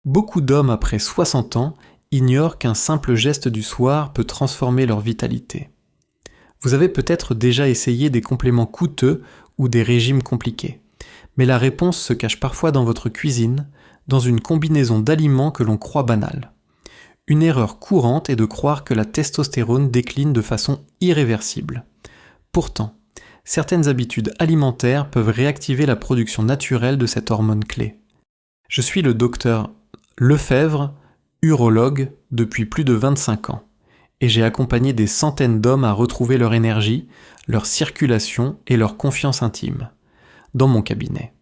Beaucoup d'hommes après 60 ans ignorent qu'un simple geste du soir peut transformer leur vitalité. Vous avez peut-être déjà essayé des compléments coûteux ou des régimes compliqués, mais la réponse se cache parfois dans votre cuisine, dans une combinaison d'aliments que l'on croit banale. Une erreur courante est de croire que la testostérone décline de façon irréversible. Pourtant, certaines habitudes alimentaires peuvent réactiver la production naturelle de cette hormone clé. Je suis le docteur Lefebvre, urologue depuis plus de 25 ans, et j'ai accompagné des centaines d'hommes à retrouver leur énergie, leur circulation et leur confiance intime. Dans mon cabinet,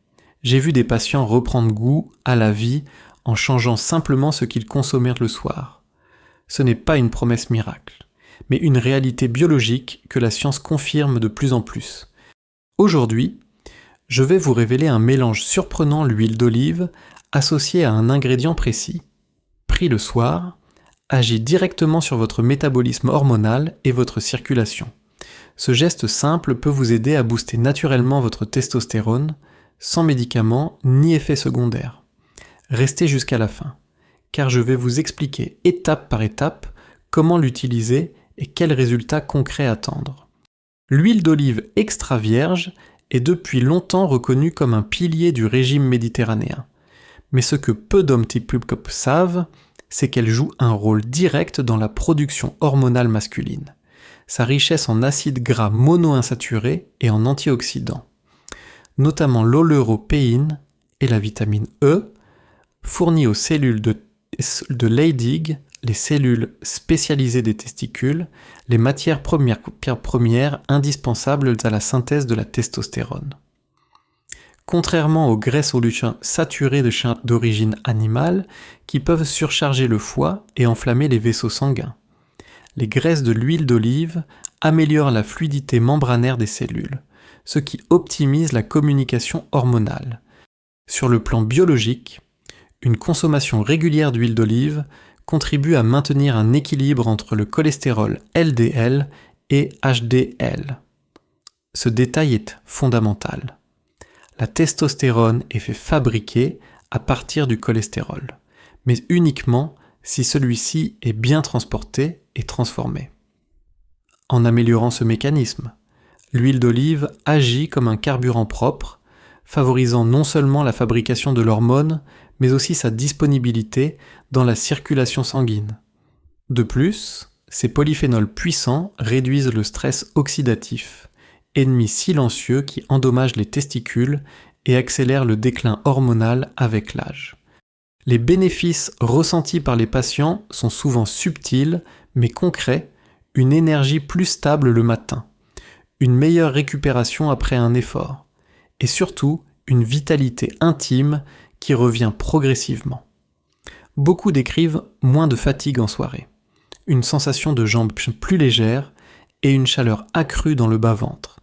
j'ai vu des patients reprendre goût à la vie en changeant simplement ce qu'ils consommèrent le soir. Ce n'est pas une promesse miracle, mais une réalité biologique que la science confirme de plus en plus. Aujourd'hui, je vais vous révéler un mélange surprenant l'huile d'olive associé à un ingrédient précis. Pris le soir, agit directement sur votre métabolisme hormonal et votre circulation. Ce geste simple peut vous aider à booster naturellement votre testostérone, sans médicaments ni effets secondaires. Restez jusqu'à la fin, car je vais vous expliquer étape par étape comment l'utiliser et quels résultats concrets attendre. L'huile d'olive extra vierge est depuis longtemps reconnue comme un pilier du régime méditerranéen. Mais ce que peu d'hommes type savent, c'est qu'elle joue un rôle direct dans la production hormonale masculine. Sa richesse en acides gras monoinsaturés et en antioxydants, notamment l'oleuropéine et la vitamine E, fournit aux cellules de Leydig, les cellules spécialisées des testicules, les matières premières indispensables à la synthèse de la testostérone. Contrairement aux graisses saturées d'origine animale qui peuvent surcharger le foie et enflammer les vaisseaux sanguins, les graisses de l'huile d'olive améliorent la fluidité membranaire des cellules, ce qui optimise la communication hormonale. Sur le plan biologique, une consommation régulière d'huile d'olive contribue à maintenir un équilibre entre le cholestérol LDL et HDL. Ce détail est fondamental. La testostérone est fait fabriquer à partir du cholestérol, mais uniquement si celui-ci est bien transporté et transformé. En améliorant ce mécanisme, l'huile d'olive agit comme un carburant propre, favorisant non seulement la fabrication de l'hormone, mais aussi sa disponibilité dans la circulation sanguine. De plus, ces polyphénols puissants réduisent le stress oxydatif, ennemi silencieux qui endommage les testicules et accélère le déclin hormonal avec l'âge. Les bénéfices ressentis par les patients sont souvent subtils mais concrets, une énergie plus stable le matin, une meilleure récupération après un effort, et surtout une vitalité intime qui revient progressivement. Beaucoup décrivent moins de fatigue en soirée, une sensation de jambes plus légères et une chaleur accrue dans le bas-ventre,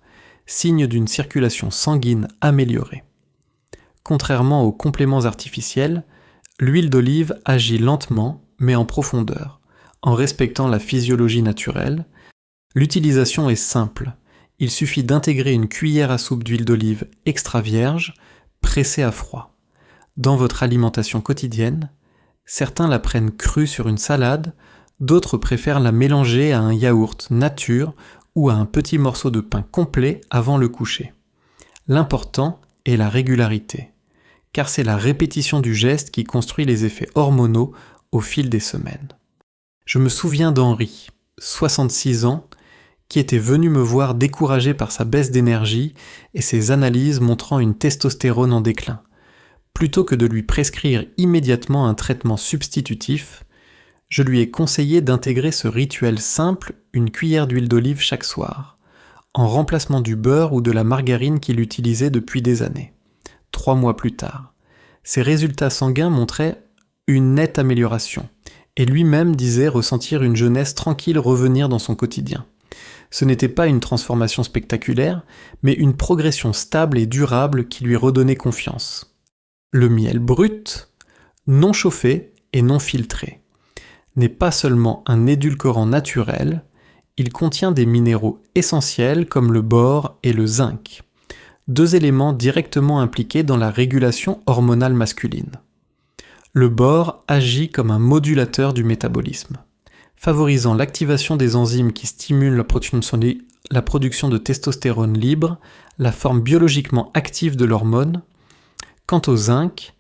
signe d'une circulation sanguine améliorée. Contrairement aux compléments artificiels, l'huile d'olive agit lentement mais en profondeur, en respectant la physiologie naturelle. L'utilisation est simple, il suffit d'intégrer une cuillère à soupe d'huile d'olive extra vierge, pressée à froid. Dans votre alimentation quotidienne, certains la prennent crue sur une salade, d'autres préfèrent la mélanger à un yaourt nature ou à un petit morceau de pain complet avant le coucher. L'important est la régularité, car c'est la répétition du geste qui construit les effets hormonaux au fil des semaines. Je me souviens d'Henri, 66 ans, qui était venu me voir découragé par sa baisse d'énergie et ses analyses montrant une testostérone en déclin. Plutôt que de lui prescrire immédiatement un traitement substitutif, je lui ai conseillé d'intégrer ce rituel simple, une cuillère d'huile d'olive chaque soir, en remplacement du beurre ou de la margarine qu'il utilisait depuis des années. 3 mois plus tard, ses résultats sanguins montraient une nette amélioration, et lui-même disait ressentir une jeunesse tranquille revenir dans son quotidien. Ce n'était pas une transformation spectaculaire, mais une progression stable et durable qui lui redonnait confiance. Le miel brut, non chauffé et non filtré, n'est pas seulement un édulcorant naturel, il contient des minéraux essentiels comme le bore et le zinc, 2 éléments directement impliqués dans la régulation hormonale masculine. Le bore agit comme un modulateur du métabolisme, favorisant l'activation des enzymes qui stimulent la production de testostérone libre, la forme biologiquement active de l'hormone. Quant au zinc,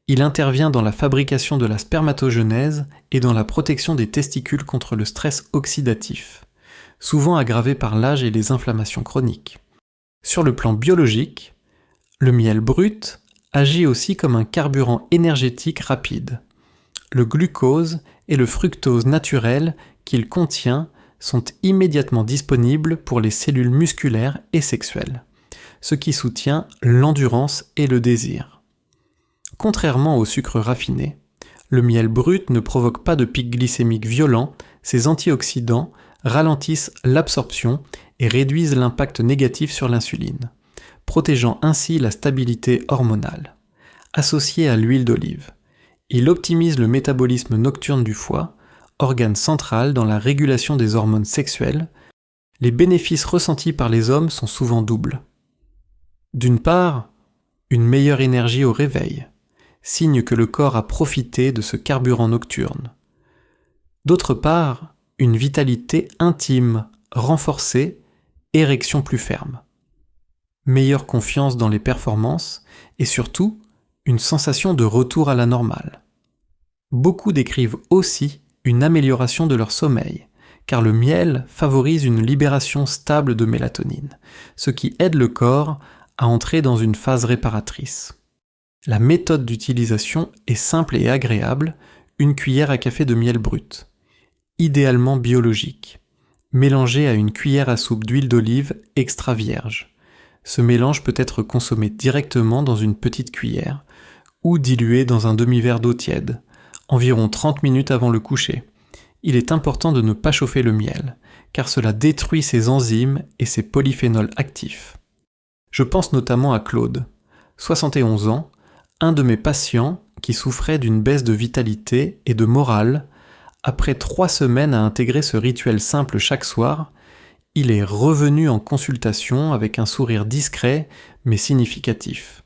il intervient dans la fabrication de la spermatogenèse et dans la protection des testicules contre le stress oxydatif, souvent aggravé par l'âge et les inflammations chroniques. Sur le plan biologique, le miel brut agit aussi comme un carburant énergétique rapide. Le glucose et le fructose naturel qu'il contient sont immédiatement disponibles pour les cellules musculaires et sexuelles, ce qui soutient l'endurance et le désir. Contrairement au sucre raffiné, le miel brut ne provoque pas de pic glycémique violent, ses antioxydants ralentissent l'absorption et réduisent l'impact négatif sur l'insuline, protégeant ainsi la stabilité hormonale. Associé à l'huile d'olive, il optimise le métabolisme nocturne du foie, organe central dans la régulation des hormones sexuelles. Les bénéfices ressentis par les hommes sont souvent doubles. D'une part, une meilleure énergie au réveil, signe que le corps a profité de ce carburant nocturne. D'autre part, une vitalité intime, renforcée, érection plus ferme. Meilleure confiance dans les performances et surtout, une sensation de retour à la normale. Beaucoup décrivent aussi une amélioration de leur sommeil, car le miel favorise une libération stable de mélatonine, ce qui aide le corps à entrer dans une phase réparatrice. La méthode d'utilisation est simple et agréable, une cuillère à café de miel brut, idéalement biologique, mélangé à une cuillère à soupe d'huile d'olive extra vierge. Ce mélange peut être consommé directement dans une petite cuillère ou dilué dans un demi-verre d'eau tiède, environ 30 minutes avant le coucher. Il est important de ne pas chauffer le miel, car cela détruit ses enzymes et ses polyphénols actifs. Je pense notamment à Claude, 71 ans, un de mes patients qui souffrait d'une baisse de vitalité et de morale. Après 3 semaines à intégrer ce rituel simple chaque soir, il est revenu en consultation avec un sourire discret mais significatif.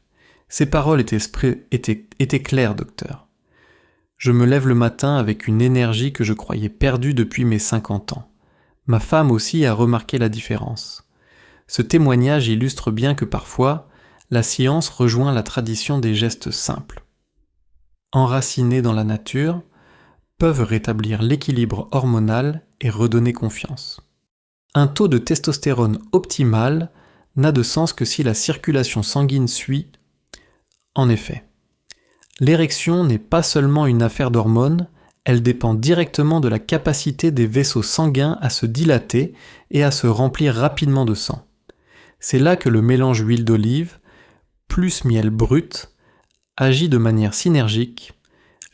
Ses paroles étaient claires, docteur. Je me lève le matin avec une énergie que je croyais perdue depuis mes 50 ans. Ma femme aussi a remarqué la différence. Ce témoignage illustre bien que parfois, la science rejoint la tradition des gestes simples. Enracinés dans la nature, peuvent rétablir l'équilibre hormonal et redonner confiance. Un taux de testostérone optimal n'a de sens que si la circulation sanguine suit. En effet, l'érection n'est pas seulement une affaire d'hormones, elle dépend directement de la capacité des vaisseaux sanguins à se dilater et à se remplir rapidement de sang. C'est là que le mélange huile d'olive plus miel brut agit de manière synergique.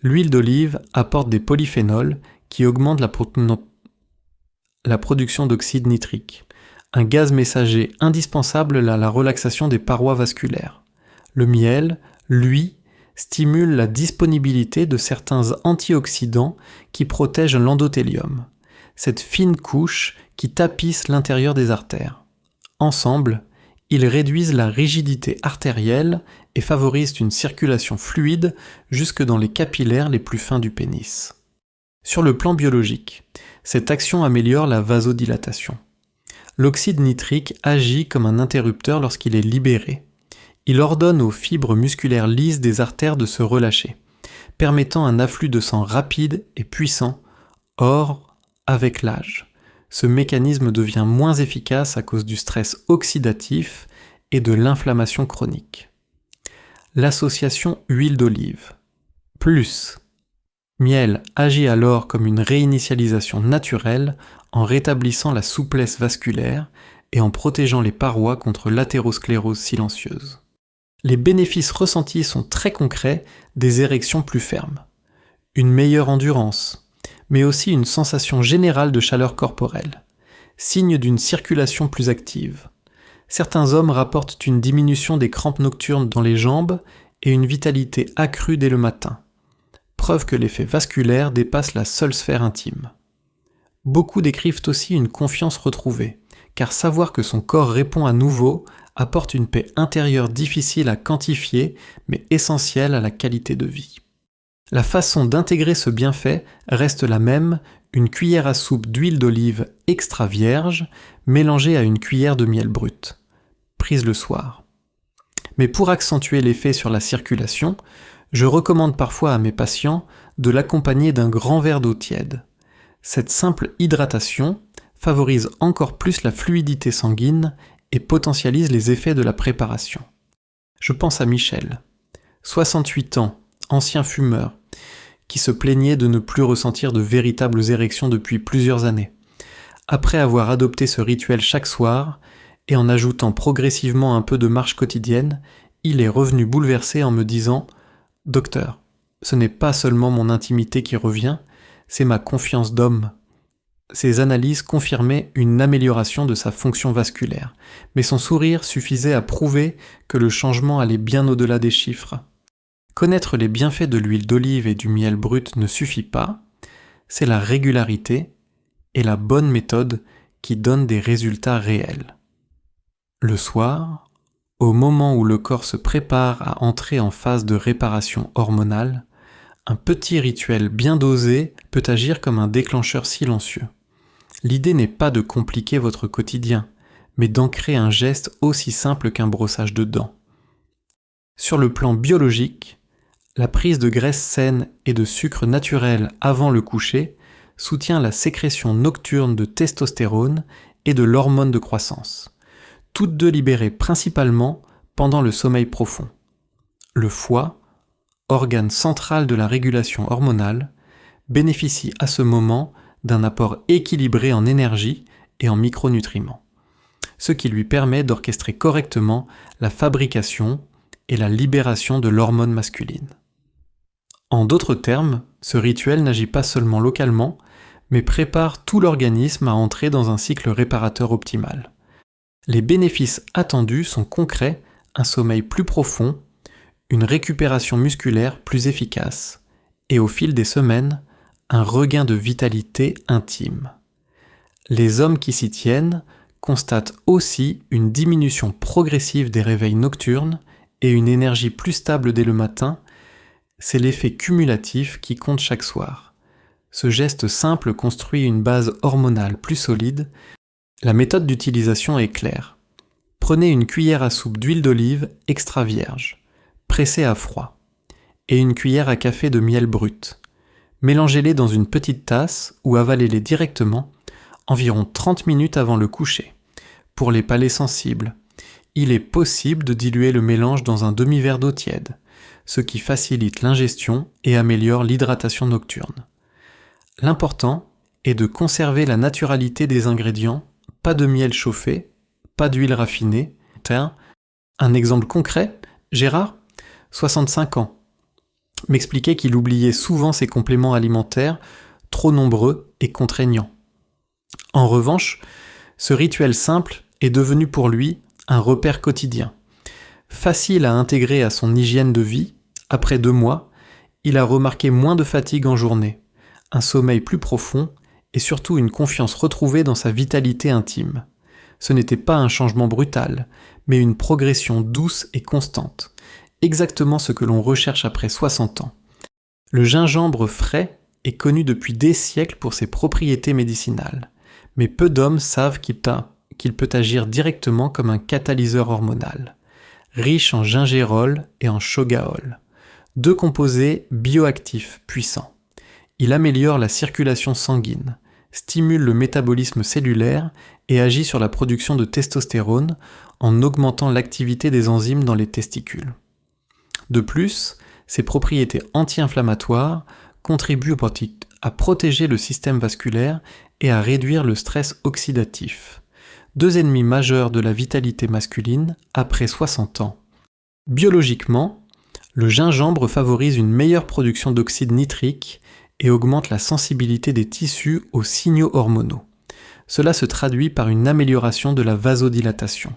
L'huile d'olive apporte des polyphénols qui augmentent la production d'oxyde nitrique, un gaz messager indispensable à la relaxation des parois vasculaires. Le miel, lui, stimule la disponibilité de certains antioxydants qui protègent l'endothélium, cette fine couche qui tapisse l'intérieur des artères. Ensemble, ils réduisent la rigidité artérielle et favorisent une circulation fluide jusque dans les capillaires les plus fins du pénis. Sur le plan biologique, cette action améliore la vasodilatation. L'oxyde nitrique agit comme un interrupteur lorsqu'il est libéré. Il ordonne aux fibres musculaires lisses des artères de se relâcher, permettant un afflux de sang rapide et puissant. Or, avec l'âge, ce mécanisme devient moins efficace à cause du stress oxydatif et de l'inflammation chronique. L'association huile d'olive plus miel agit alors comme une réinitialisation naturelle en rétablissant la souplesse vasculaire et en protégeant les parois contre l'athérosclérose silencieuse. Les bénéfices ressentis sont très concrets, des érections plus fermes, une meilleure endurance, mais aussi une sensation générale de chaleur corporelle, signe d'une circulation plus active. Certains hommes rapportent une diminution des crampes nocturnes dans les jambes et une vitalité accrue dès le matin, preuve que l'effet vasculaire dépasse la seule sphère intime. Beaucoup décrivent aussi une confiance retrouvée, car savoir que son corps répond à nouveau apporte une paix intérieure difficile à quantifier, mais essentielle à la qualité de vie. La façon d'intégrer ce bienfait reste la même, une cuillère à soupe d'huile d'olive extra vierge mélangée à une cuillère de miel brut, prise le soir. Mais pour accentuer l'effet sur la circulation, je recommande parfois à mes patients de l'accompagner d'un grand verre d'eau tiède. Cette simple hydratation favorise encore plus la fluidité sanguine et potentialise les effets de la préparation. Je pense à Michel, 68 ans, ancien fumeur, qui se plaignait de ne plus ressentir de véritables érections depuis plusieurs années. Après avoir adopté ce rituel chaque soir, et en ajoutant progressivement un peu de marche quotidienne, il est revenu bouleversé en me disant « Docteur, ce n'est pas seulement mon intimité qui revient, c'est ma confiance d'homme. » Ces analyses confirmaient une amélioration de sa fonction vasculaire, mais son sourire suffisait à prouver que le changement allait bien au-delà des chiffres. Connaître les bienfaits de l'huile d'olive et du miel brut ne suffit pas, c'est la régularité et la bonne méthode qui donnent des résultats réels. Le soir, au moment où le corps se prépare à entrer en phase de réparation hormonale, un petit rituel bien dosé peut agir comme un déclencheur silencieux. L'idée n'est pas de compliquer votre quotidien, mais d'ancrer un geste aussi simple qu'un brossage de dents. Sur le plan biologique, la prise de graisse saine et de sucre naturel avant le coucher soutient la sécrétion nocturne de testostérone et de l'hormone de croissance, toutes deux libérées principalement pendant le sommeil profond. Le foie, organe central de la régulation hormonale, bénéficie à ce moment d'un apport équilibré en énergie et en micronutriments, ce qui lui permet d'orchestrer correctement la fabrication et la libération de l'hormone masculine. En d'autres termes, ce rituel n'agit pas seulement localement, mais prépare tout l'organisme à entrer dans un cycle réparateur optimal. Les bénéfices attendus sont concrets, un sommeil plus profond, une récupération musculaire plus efficace, et au fil des semaines, un regain de vitalité intime. Les hommes qui s'y tiennent constatent aussi une diminution progressive des réveils nocturnes et une énergie plus stable dès le matin. C'est l'effet cumulatif qui compte chaque soir. Ce geste simple construit une base hormonale plus solide. La méthode d'utilisation est claire. Prenez une cuillère à soupe d'huile d'olive extra vierge, pressée à froid, et une cuillère à café de miel brut. Mélangez-les dans une petite tasse ou avalez-les directement, environ 30 minutes avant le coucher. Pour les palais sensibles, il est possible de diluer le mélange dans un demi-verre d'eau tiède, ce qui facilite l'ingestion et améliore l'hydratation nocturne. L'important est de conserver la naturalité des ingrédients, pas de miel chauffé, pas d'huile raffinée. Un exemple concret, Gérard, 65 ans, m'expliquait qu'il oubliait souvent ses compléments alimentaires, trop nombreux et contraignants. En revanche, ce rituel simple est devenu pour lui un repère quotidien. Facile à intégrer à son hygiène de vie, après 2 mois, il a remarqué moins de fatigue en journée, un sommeil plus profond et surtout une confiance retrouvée dans sa vitalité intime. Ce n'était pas un changement brutal, mais une progression douce et constante, exactement ce que l'on recherche après 60 ans. Le gingembre frais est connu depuis des siècles pour ses propriétés médicinales, mais peu d'hommes savent qu'il peut agir directement comme un catalyseur hormonal, riche en gingérol et en chogaol, 2 composés bioactifs puissants. Il améliore la circulation sanguine, stimule le métabolisme cellulaire et agit sur la production de testostérone en augmentant l'activité des enzymes dans les testicules. De plus, ses propriétés anti-inflammatoires contribuent à protéger le système vasculaire et à réduire le stress oxydatif, 2 ennemis majeurs de la vitalité masculine après 60 ans. Biologiquement, le gingembre favorise une meilleure production d'oxyde nitrique et augmente la sensibilité des tissus aux signaux hormonaux. Cela se traduit par une amélioration de la vasodilatation,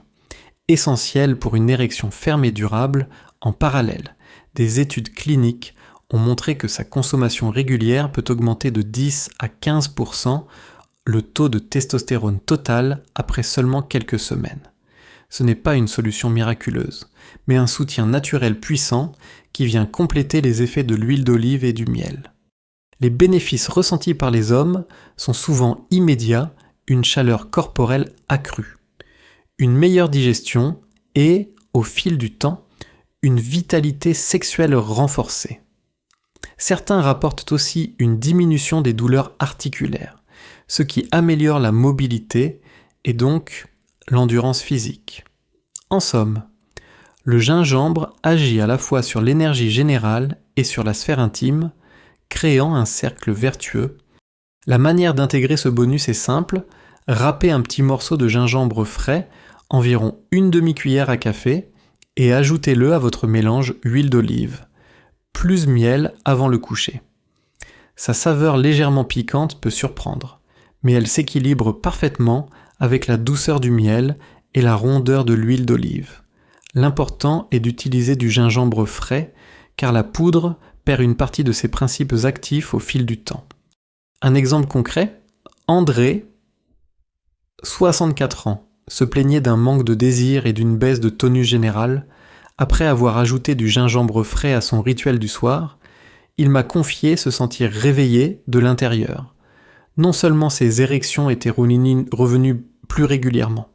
essentielle pour une érection ferme et durable. En parallèle, des études cliniques ont montré que sa consommation régulière peut augmenter de 10 à 15% le taux de testostérone total après seulement quelques semaines. Ce n'est pas une solution miraculeuse, mais un soutien naturel puissant qui vient compléter les effets de l'huile d'olive et du miel. Les bénéfices ressentis par les hommes sont souvent immédiats, une chaleur corporelle accrue, une meilleure digestion et, au fil du temps, une vitalité sexuelle renforcée. Certains rapportent aussi une diminution des douleurs articulaires, ce qui améliore la mobilité et donc l'endurance physique. En somme, le gingembre agit à la fois sur l'énergie générale et sur la sphère intime, créant un cercle vertueux. La manière d'intégrer ce bonus est simple, râpez un petit morceau de gingembre frais, environ une demi-cuillère à café, et ajoutez-le à votre mélange huile d'olive, plus miel avant le coucher. Sa saveur légèrement piquante peut surprendre, mais elle s'équilibre parfaitement avec la douceur du miel et la rondeur de l'huile d'olive. L'important est d'utiliser du gingembre frais, car la poudre perd une partie de ses principes actifs au fil du temps. Un exemple concret, André, 64 ans, se plaignait d'un manque de désir et d'une baisse de tonus général. Après avoir ajouté du gingembre frais à son rituel du soir, il m'a confié se sentir réveillé de l'intérieur. Non seulement ses érections étaient revenues plus régulièrement,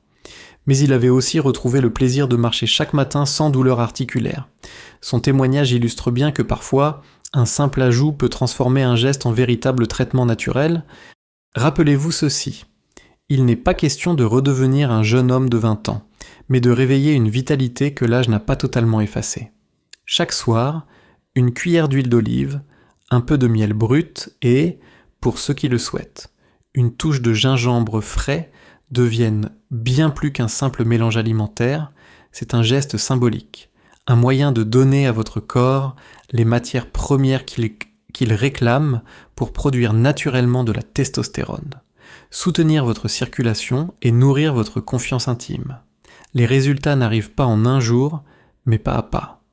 mais il avait aussi retrouvé le plaisir de marcher chaque matin sans douleur articulaire. Son témoignage illustre bien que parfois, un simple ajout peut transformer un geste en véritable traitement naturel. Rappelez-vous ceci, il n'est pas question de redevenir un jeune homme de 20 ans, mais de réveiller une vitalité que l'âge n'a pas totalement effacée. Chaque soir, une cuillère d'huile d'olive, un peu de miel brut et, pour ceux qui le souhaitent, une touche de gingembre frais deviennent bien plus qu'un simple mélange alimentaire, c'est un geste symbolique, un moyen de donner à votre corps les matières premières qu'il réclame pour produire naturellement de la testostérone, soutenir votre circulation et nourrir votre confiance intime. Les résultats n'arrivent pas en un jour, mais pas à pas.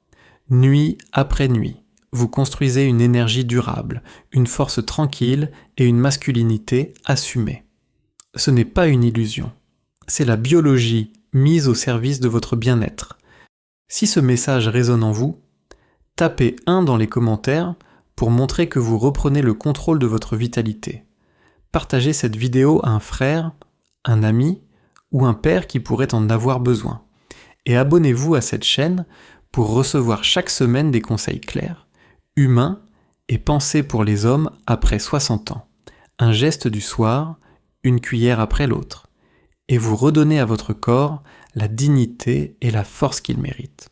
Nuit après nuit, vous construisez une énergie durable, une force tranquille et une masculinité assumée. Ce n'est pas une illusion. C'est la biologie mise au service de votre bien-être. Si ce message résonne en vous, tapez 1 dans les commentaires pour montrer que vous reprenez le contrôle de votre vitalité. Partagez cette vidéo à un frère, un ami ou un père qui pourrait en avoir besoin. Et abonnez-vous à cette chaîne pour recevoir chaque semaine des conseils clairs, humains et pensés pour les hommes après 60 ans. Un geste du soir, une cuillère après l'autre, et vous redonnez à votre corps la dignité et la force qu'il mérite.